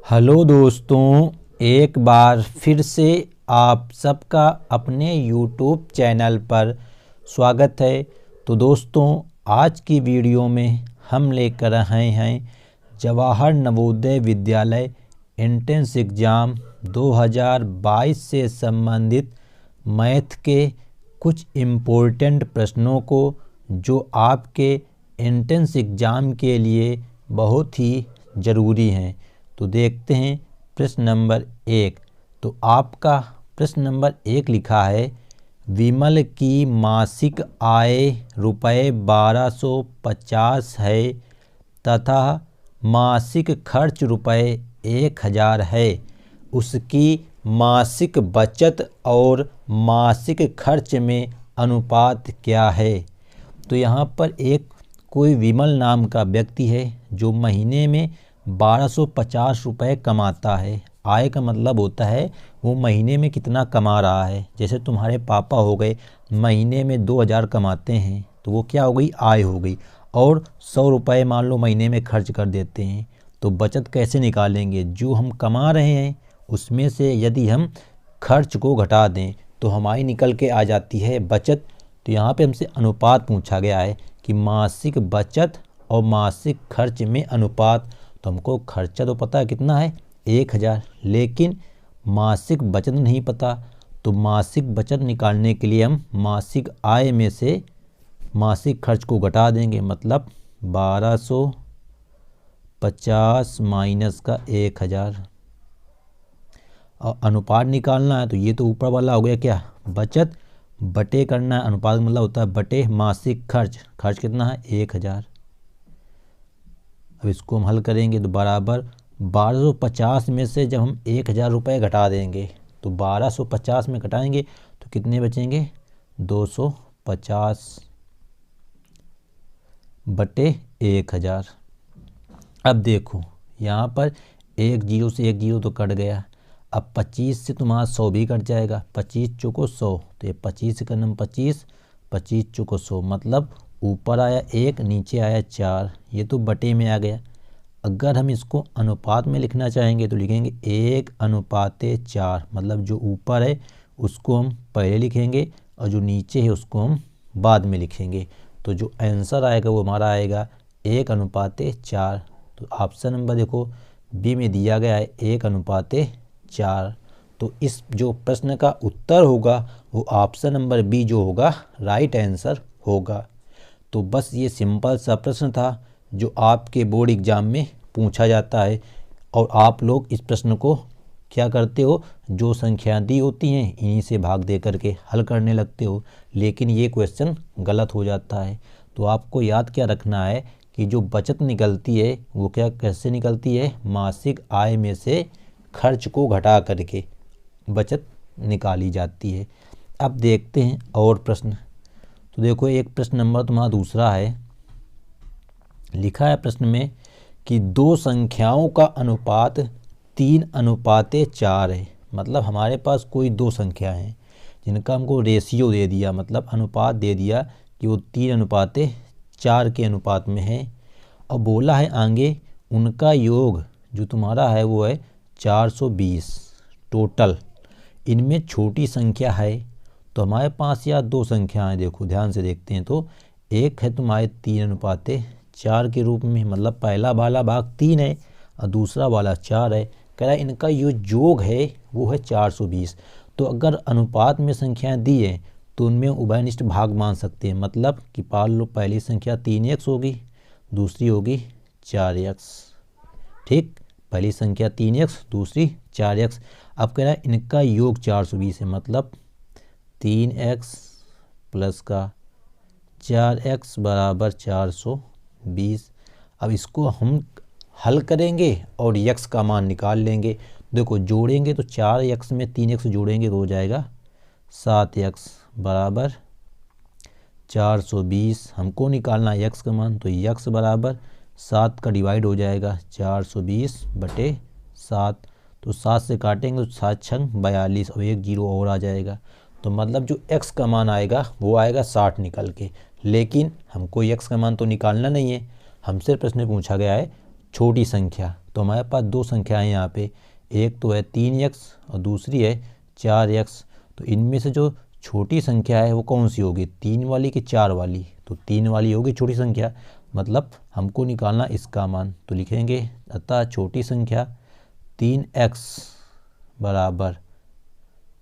Hello दोस्तों, एक बार फिर से आप सबका अपने YouTube चैनल पर स्वागत है। तो दोस्तों, आज की वीडियो में हम लेकर आए हैं जवाहर नवोदय विद्यालय एंट्रेंस एग्ज़ाम 2022 से संबंधित मैथ के कुछ इम्पोर्टेंट प्रश्नों को, जो आपके एंट्रेंस एग्ज़ाम के लिए बहुत ही ज़रूरी हैं। तो देखते हैं प्रश्न नंबर 1। तो आपका प्रश्न नंबर 1 लिखा है, विमल की मासिक आय रुपये 1250 है तथा मासिक खर्च रुपये 1000 है। उसकी मासिक बचत और मासिक खर्च में अनुपात क्या है? तो यहाँ पर एक कोई विमल नाम का व्यक्ति है जो महीने में 1250 रुपये कमाता है। आय का मतलब होता है वो महीने में कितना कमा रहा है। जैसे तुम्हारे पापा हो गए, महीने में 2000 कमाते हैं, तो वो क्या हो गई? आय हो गई। और 100 रुपये मान लो महीने में खर्च कर देते हैं। तो बचत कैसे निकालेंगे? जो हम कमा रहे हैं उसमें से यदि हम खर्च को घटा दें तो हमारी निकल के आ जाती है बचत। तो यहाँ पे हमसे अनुपात पूछा गया है कि मासिक बचत और मासिक खर्च में अनुपात। तो हमको खर्चा तो पता है कितना है, 1000, लेकिन मासिक बचत नहीं पता। तो मासिक बचत निकालने के लिए हम मासिक आय में से मासिक खर्च को घटा देंगे, मतलब 1250 माइनस का 1000। और अनुपात निकालना है तो ये तो ऊपर वाला हो गया क्या, बचत, बटे करना है। अनुपात मतलब होता है बटे मासिक खर्च। खर्च कितना है? 1000। अब इसको हम हल करेंगे तो बराबर 1250 में से जब हम 1000 रुपये घटा देंगे तो 1250 में घटाएंगे तो कितने बचेंगे? 250 बटे 1000। अब देखो यहाँ पर एक जीरो से एक जीरो तो कट गया। अब 25 से तुम्हारा 100 भी कट जाएगा। 25 चौको 100, तो ये 25 से करना 25, 25 चौको 100, मतलब ऊपर आया 1, नीचे आया 4। ये तो बटे में आ गया। अगर हम इसको अनुपात में लिखना चाहेंगे तो लिखेंगे 1:4, मतलब जो ऊपर है उसको हम पहले लिखेंगे और जो नीचे है उसको हम बाद में लिखेंगे। तो जो आंसर आएगा वो हमारा आएगा 1:4। तो ऑप्शन नंबर देखो बी में दिया गया है 1:4। तो इस जो प्रश्न का उत्तर होगा वो ऑप्शन नंबर बी जो होगा राइट आंसर होगा। तो बस ये सिंपल सा प्रश्न था जो आपके बोर्ड एग्ज़ाम में पूछा जाता है। और आप लोग इस प्रश्न को क्या करते हो, जो संख्या दी होती हैं इन्हीं से भाग दे करके हल करने लगते हो, लेकिन ये क्वेश्चन गलत हो जाता है। तो आपको याद क्या रखना है कि जो बचत निकलती है वो क्या कैसे निकलती है? मासिक आय में से खर्च को घटा करके बचत निकाली जाती है। अब देखते हैं और प्रश्न। तो देखो एक प्रश्न नंबर तुम्हारा दूसरा है। लिखा है प्रश्न में कि दो संख्याओं का अनुपात 3:4 है। मतलब हमारे पास कोई दो संख्या हैं जिनका हमको रेशियो दे दिया, मतलब अनुपात दे दिया कि वो 3:4 के अनुपात में है। और बोला है आगे उनका योग जो तुम्हारा है वो है 420 टोटल। इनमें छोटी संख्या है। तो हमारे पास यहाँ दो संख्याएं, देखो ध्यान से देखते हैं तो एक है तुम्हारे 3:4 के रूप में, मतलब पहला वाला भाग 3 है और दूसरा वाला 4 है। कह रहा है इनका जो योग है वो है 420। तो अगर अनुपात में संख्याएं दी है तो उनमें उभयनिष्ठ भाग मान सकते हैं। मतलब कि मान लो पहली संख्या 3x होगी, दूसरी होगी 4x। ठीक, पहली संख्या 3x, दूसरी 4x। अब कह रहा है इनका योग 420 है, मतलब 3x प्लस का 4x बराबर 420। अब इसको हम हल करेंगे और x का मान निकाल लेंगे। देखो जोड़ेंगे तो 4x में 3x जोड़ेंगे तो हो जाएगा 7x बराबर 420। हमको निकालना है x का मान, तो x बराबर 7 का डिवाइड हो जाएगा 420 बटे 7। तो 7 से काटेंगे तो 7 छंग 42 और एक जीरो और आ जाएगा। तो मतलब जो x का मान आएगा वो आएगा 60 निकल के। लेकिन हमको x का मान तो निकालना नहीं है, हमसे प्रश्न पूछा गया है छोटी संख्या। तो हमारे पास दो संख्याएं यहाँ पे, एक तो है 3x और दूसरी है 4x। तो इनमें से जो छोटी संख्या है वो कौन सी होगी, 3 वाली कि 4 वाली? तो 3 वाली होगी छोटी संख्या, मतलब हमको निकालना इसका मान। तो लिखेंगे अतः छोटी संख्या 3x बराबर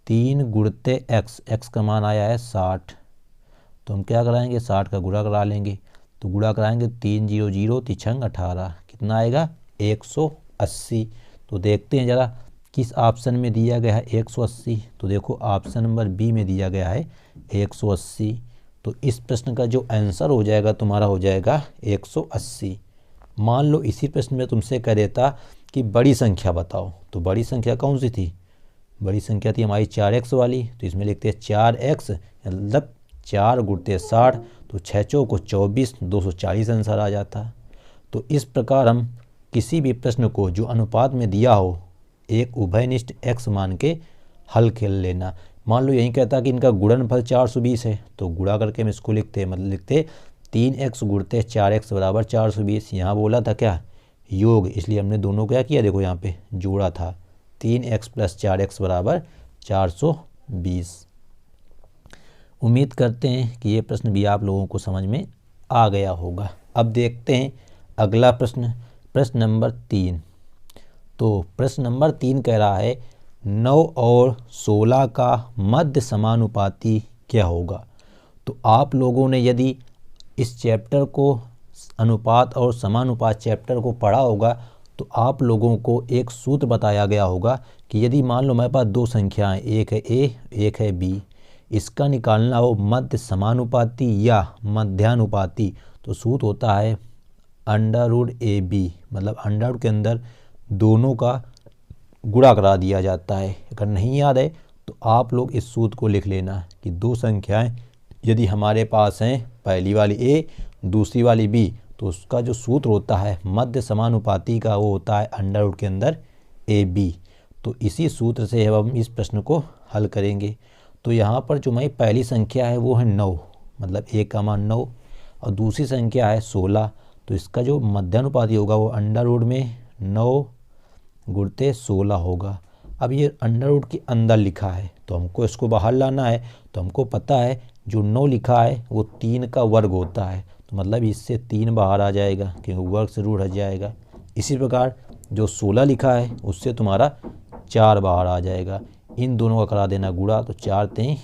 3 गुणित x, x का मान आया है 60। तो हम क्या कराएंगे, 60 का गुणा करा लेंगे। तो गुणा कराएंगे 3 0 0 तिछंग 18, कितना आएगा 180। तो देखते हैं ज़रा किस ऑप्शन में दिया गया है 180। तो देखो ऑप्शन नंबर बी में दिया गया है 180। तो इस प्रश्न का जो आंसर हो जाएगा तुम्हारा हो जाएगा 180। मान लो इसी प्रश्न में तुमसे कह देता कि बड़ी संख्या बताओ, तो बड़ी संख्या कौन सी थी, बड़ी संख्या थी हमारी 4x वाली। तो इसमें लिखते हैं 4x मतलब 4 गुणित 60, तो 6 चौको 24, 240 आंसर आ जाता। तो इस प्रकार हम किसी भी प्रश्न को जो अनुपात में दिया हो एक उभयनिष्ठ x मान के हल खेल लेना। मान लो यही कहता कि इनका गुणनफल 420 है, तो गुणा करके हम इसको लिखते हैं, मतलब लिखते 3x गुणित 4x बराबर 420। यहाँ बोला था क्या योग, इसलिए हमने दोनों क्या किया, देखो यहाँ पे जोड़ा था 3x + 4x बराबर 420। उम्मीद करते हैं कि ये प्रश्न भी आप लोगों को समझ में आ गया होगा। अब देखते हैं अगला प्रश्न, प्रश्न नंबर 3। तो प्रश्न नंबर 3 कह रहा है 9 और 16 का मध्य समानुपाती क्या होगा। तो आप लोगों ने यदि इस चैप्टर को अनुपात और समानुपात चैप्टर को पढ़ा होगा तो आप लोगों को एक सूत्र बताया गया होगा कि यदि मान लो हमारे पास दो संख्याएं, एक है a एक है b, इसका निकालना हो मध्य समानुपाती या मध्यानुपाती, तो सूत्र होता है √AB, मतलब अंडर के अंदर दोनों का गुणा करा दिया जाता है। अगर नहीं याद है तो आप लोग इस सूत्र को लिख लेना कि दो संख्याएं यदि हमारे पास हैं, पहली वाली a दूसरी वाली b, तो उसका जो सूत्र होता है मध्य समानुपाती का वो होता है अंडर के अंदर AB। तो इसी सूत्र से हम इस प्रश्न को हल करेंगे। तो यहाँ पर जो हमारी पहली संख्या है वो है 9, मतलब a का मान 9, और दूसरी संख्या है 16। तो इसका जो मध्यानुपाती होगा वो अंडर में 9 गुणित 16 होगा। अब ये अंडर के अंदर लिखा है तो हमको इसको बाहर लाना है। तो हमको पता है जो 9 लिखा है वो 3 का वर्ग होता है, तो मतलब इससे 3 बाहर आ जाएगा क्योंकि वर्ग से रूट हट जाएगा। इसी प्रकार जो 16 लिखा है उससे तुम्हारा 4 बाहर आ जाएगा। इन दोनों का करा देना गुणा, तो 4 3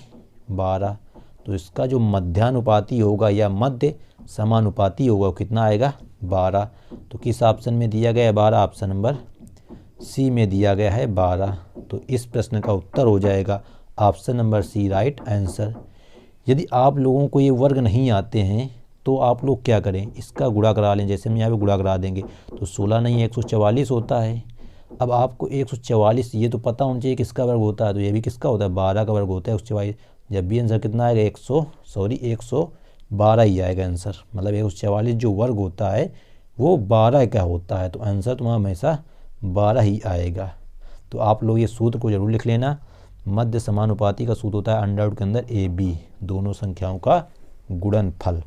12। तो इसका जो मध्यानुपाती होगा या मध्य समानुपाती होगा वो कितना आएगा 12। तो किस ऑप्शन में दिया गया है 12, ऑप्शन नंबर सी में दिया गया है 12। तो इस प्रश्न का उत्तर हो जाएगा option number C right answer. यदि आप लोगों को ये वर्ग नहीं आते हैं तो आप लोग क्या करें, इसका गुणा करा लें। जैसे हम यहाँ पे गुणा करा देंगे तो 16 नहीं 144 होता है। अब आपको 144 ये तो पता होना चाहिए किसका वर्ग होता है, तो ये भी किसका होता है 12 का वर्ग होता है 144। जब भी आंसर कितना आएगा 112 ही आएगा आंसर, मतलब 144 जो वर्ग होता है वो 12 का होता है। तो आंसर तुम्हारा हमेशा 12 ही आएगा। तो आप लोग ये सूत्र को जरूर लिख लेना। मध्य समानुपाती का सूत्र होता है अंडर के अंदर AB, दोनों संख्याओं का गुणनफल।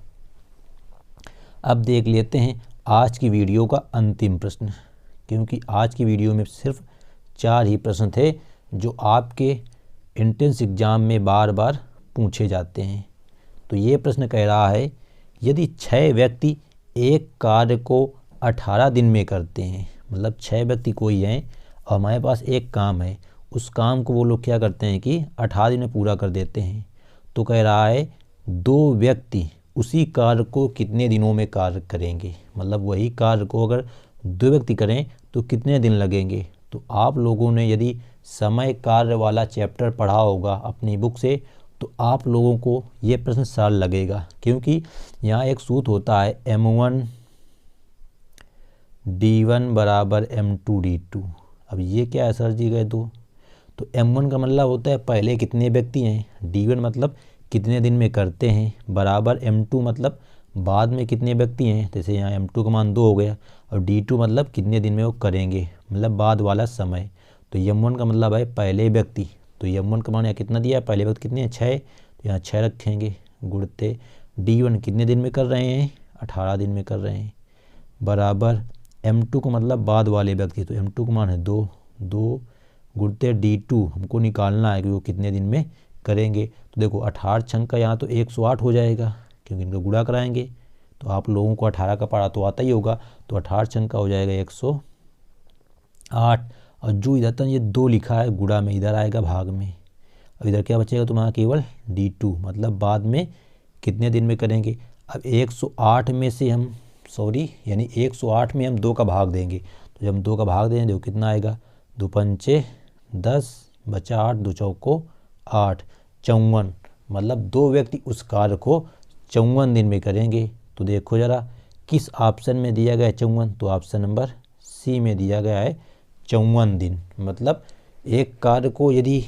अब देख लेते हैं आज की वीडियो का अंतिम प्रश्न, क्योंकि आज की वीडियो में सिर्फ 4 ही प्रश्न थे जो आपके एंट्रेंस एग्ज़ाम में बार बार पूछे जाते हैं। तो ये प्रश्न कह रहा है यदि 6 व्यक्ति एक कार्य को 18 दिन में करते हैं, मतलब 6 व्यक्ति कोई हैं और हमारे पास एक काम है, उस काम को वो लोग क्या करते हैं कि 18 दिन में पूरा कर देते हैं। तो कह रहा है 2 व्यक्ति उसी कार्य को कितने दिनों में कार्य करेंगे, मतलब वही कार्य को अगर 2 व्यक्ति करें तो कितने दिन लगेंगे। तो आप लोगों ने यदि समय कार्य वाला चैप्टर पढ़ा होगा अपनी बुक से तो आप लोगों को ये प्रश्न सरल लगेगा, क्योंकि यहाँ एक सूत्र होता है M1 D1 बराबर M2 D2। अब ये क्या है सर जी गए तो M1 का मतलब होता है पहले कितने व्यक्ति हैं, D1 मतलब कितने दिन में करते हैं, बराबर M2 मतलब बाद में कितने व्यक्ति हैं, जैसे यहाँ M2 का मान 2 हो गया, और D2 मतलब कितने दिन में वो करेंगे, मतलब बाद वाला समय। तो M1 का मतलब है पहले व्यक्ति, तो M1 का मान यहाँ कितना दिया है, पहले व्यक्ति कितने हैं 6, तो यहाँ 6 रखेंगे, गुणते D1 कितने दिन में कर रहे हैं 18 दिन में कर रहे हैं, बराबर m2 का मतलब बाद वाले व्यक्ति, तो m2 का मान है 2, 2 गुणते d2 हमको निकालना है कि वो कितने दिन में करेंगे। तो देखो 18 छंग का यहाँ तो 108 हो जाएगा क्योंकि इनको गुणा कराएंगे। तो आप लोगों को 18 का पढ़ा तो आता ही होगा, तो 18 छंग का हो जाएगा 108। और जो इधर तक ये 2 लिखा है गुणा में, इधर आएगा भाग में। अब इधर क्या बचेगा तुम्हारा केवल d2, मतलब बाद में कितने दिन में करेंगे। अब 108 में से हम यानी 108 में हम 2 का भाग देंगे। तो जब हम 2 का भाग देंगे देखो कितना आएगा, 2 पंचे 10 बचा 8, 2 चौको 8, 54, मतलब 2 व्यक्ति उस कार्य को 54 दिन में करेंगे। तो देखो ज़रा किस ऑप्शन में दिया गया है 54, तो ऑप्शन नंबर सी में दिया गया है 54 दिन। मतलब एक कार्य को यदि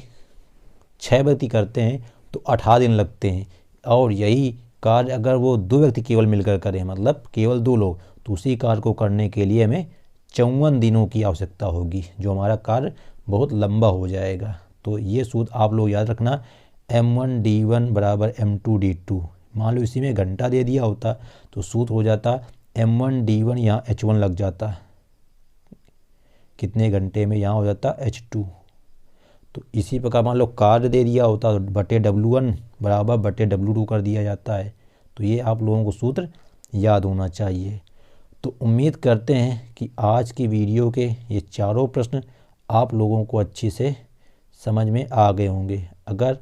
6 व्यक्ति करते हैं तो 18 दिन लगते हैं, और यही कार्य अगर वो 2 व्यक्ति केवल मिलकर करें, मतलब केवल 2 लोग, तो उसी कार्य को करने के लिए हमें 54 दिनों की आवश्यकता होगी, जो हमारा कार्य बहुत लंबा हो जाएगा। तो ये सूत्र आप लोग याद रखना, m1d1 बराबर m2d2। मान लो इसी में घंटा दे दिया होता तो सूत्र हो जाता m1d1, यहाँ h1 लग जाता, कितने घंटे में, यहाँ हो जाता h2। तो इसी प्रकार मान लो कार्य दे दिया होता तो बटे w1 बराबर बटे w2 कर दिया जाता है। तो ये आप लोगों को सूत्र याद होना चाहिए। तो उम्मीद करते हैं कि आज की वीडियो के ये चारों प्रश्न आप लोगों को अच्छे से समझ में आ गए होंगे। अगर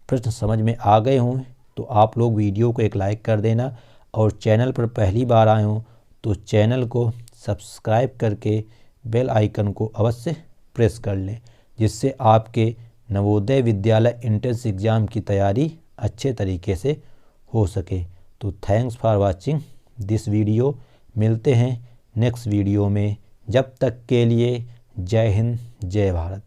प्रश्न समझ में आ गए हों तो आप लोग वीडियो को एक लाइक कर देना, और चैनल पर पहली बार आए हों तो चैनल को सब्सक्राइब करके बेल आइकन को अवश्य प्रेस कर लें, जिससे आपके नवोदय विद्यालय एंट्रेंस एग्ज़ाम की तैयारी अच्छे तरीके से हो सके। तो thanks for watching this video. मिलते हैं नेक्स्ट वीडियो में, जब तक के लिए जय हिंद जय भारत।